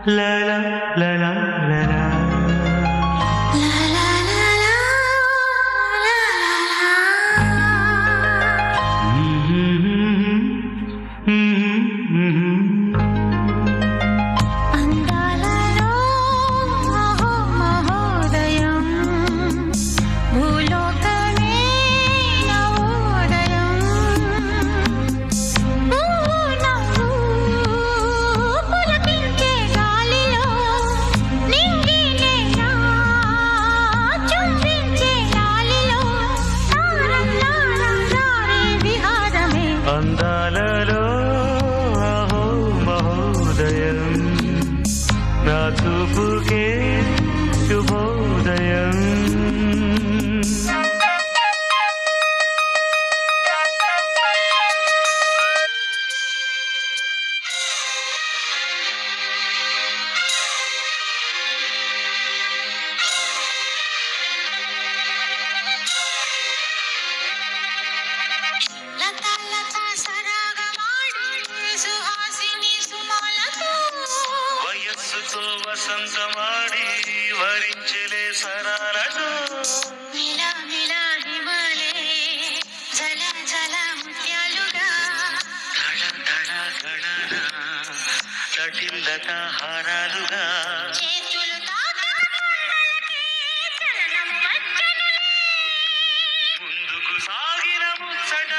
La la la la la la. అందాలలో అహో మహోదయం నా చూపుకే శుభోదయం. వయస్సుతో వసంతమాడి వరించలే సరాలతో మిలా మిలా హిమాలే జల జల ముత్యాలుగా తడ తడ గడన తటిల్లత హారాలుగా చేతులు తాకకుండలకే చలనం వచ్చనులే. ముందుకు సాగిన ముచ్చట